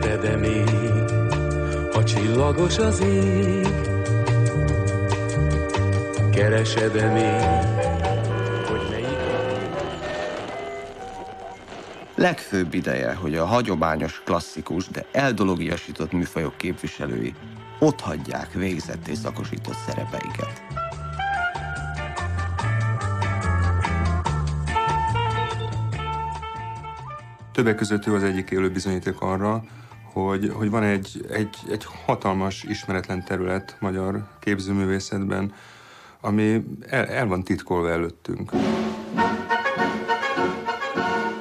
Szereted-e még, ha csillagos az ég? Keresed-e még, hogy melyik a... Legfőbb ideje, hogy a hagyományos, klasszikus, de eldologiasított műfajok képviselői otthagyják végzett és szakosított szerepeiket. Többek között ő az egyik élő bizonyíték arra, hogy van egy hatalmas, ismeretlen terület magyar képzőművészetben, ami el van titkolva előttünk.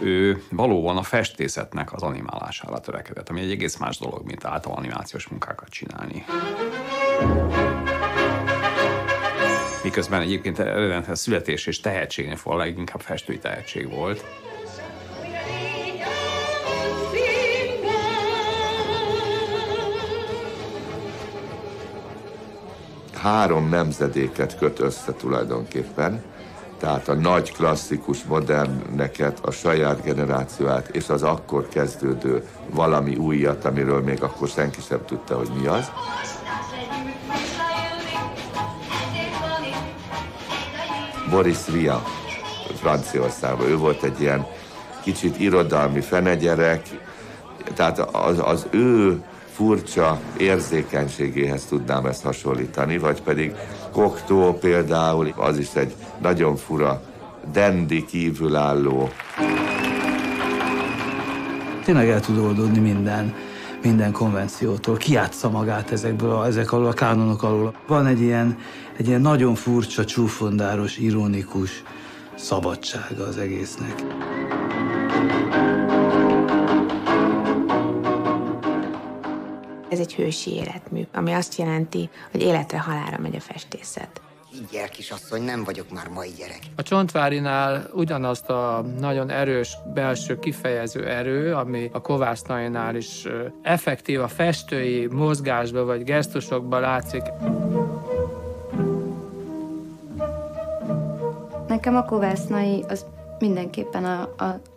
Ő valóban a festészetnek az animálására törekedett, ami egy egész más dolog, mint által animációs munkákat csinálni. Miközben egyébként eredetileg születés és tehetségnél a leginkább festői tehetség volt. Három nemzedéket köt össze tulajdonképpen, tehát a nagy klasszikus moderneket, a saját generációját és az akkor kezdődő valami újat, amiről még akkor senki sem tudta, hogy mi az. Boris Vian Franciaországban, ő volt egy ilyen kicsit irodalmi fenegyerek, tehát az ő furcsa érzékenységéhez tudnám ezt hasonlítani, vagy pedig Cocteau például, az is egy nagyon fura, dandy kívülálló. Tényleg el tud oldódni minden konvenciótól, kiátsza magát ezek alól, a kánonok alól. Van egy ilyen nagyon furcsa, csúfondáros, ironikus szabadsága az egésznek. Ez egy hősi életmű, ami azt jelenti, hogy életre halálra megy a festészet. Higgyel, kisasszony, nem vagyok már mai gyerek. A Csontvárinál ugyanazt a nagyon erős belső kifejező erő, ami a Kovásznainál is effektív a festői mozgásba vagy gesztusokba látszik. Nekem a Kovásznai az mindenképpen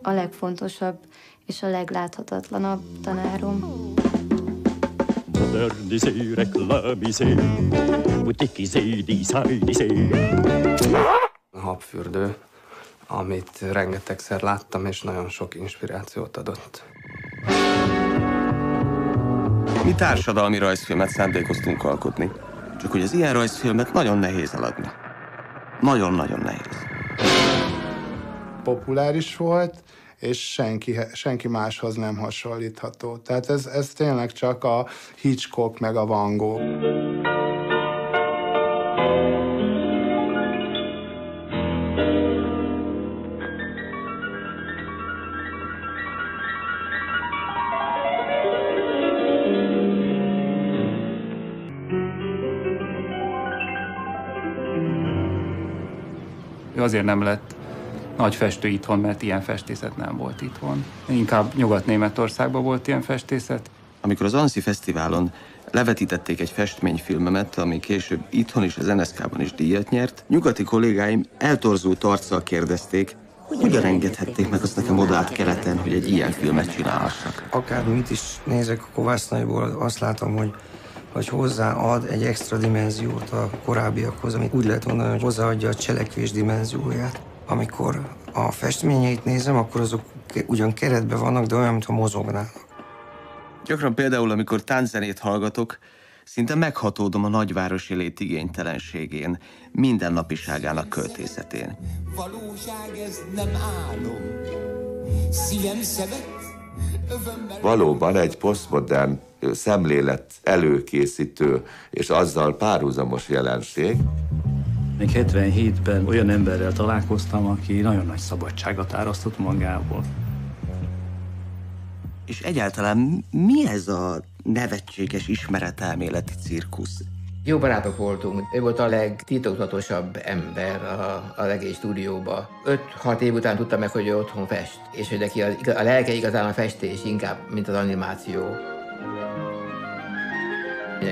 a legfontosabb és a legláthatatlanabb tanárom. Moderniser, reklamiser, butikiser, designiser. A habfürdő, amit rengetegszer láttam, és nagyon sok inspirációt adott. Mi társadalmi rajzfilmet szándékoztunk alkotni, csak hogy az ilyen rajzfilmet nagyon nehéz eladni. Nagyon-nagyon nehéz. Populáris volt, és senki máshoz nem hasonlítható. Tehát ez tényleg csak a Hitchcock meg a Van Gogh. Ő azért nem lett nagy festő itthon, mert ilyen festészet nem volt itthon. Inkább Nyugat-Németországban volt ilyen festészet. Amikor az Annecy Fesztiválon levetítették egy festményfilmemet, ami később itthon is, az NSZK-ban is díjat nyert, nyugati kollégáim eltorzult arccal kérdezték, hogyan engedhették meg azt nekem odát keleten, hogy egy ilyen filmet csinálhassak. Akármit is nézek a Kovásznaiból, azt látom, hogy hozzáad egy extra dimenziót a korábbiakhoz, amit úgy lehet mondani, hogy hozzáadja a cselekvés dimenzióját. Amikor a festményeit nézem, akkor azok ugyan keretben vannak, de olyan, mintha mozognának. Gyakran például, amikor tánczenét hallgatok, szinte meghatódom a nagyvárosi lét igénytelenségén, mindennapiságának költészetén. Valóság ez nem álom, szívem szövet, Valóban egy posztmodern szemlélet előkészítő és azzal párhuzamos jelenség. Még 77-ben olyan emberrel találkoztam, aki nagyon nagy szabadságot árasztott magából. És egyáltalán mi ez a nevetséges ismeretelméleti cirkusz? Jó barátok voltunk. Ő volt a legtitokzatosabb ember az egész stúdióban. 5-6 év után tudtam meg, hogy ő otthon fest, és hogy neki a lelke igazán a festés inkább, mint az animáció.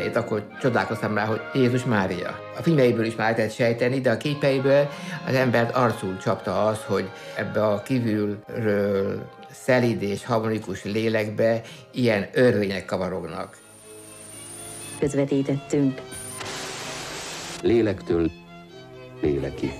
Itt akkor csodálkoztam rá, hogy Jézus Mária. A filmeiből is már lehetett sejteni, de a képeiből az embert arcul csapta az, hogy ebbe a kívülről szelíd és harmonikus lélekbe ilyen örvények kavarognak. Közvetítettünk. Lélektől lélekig.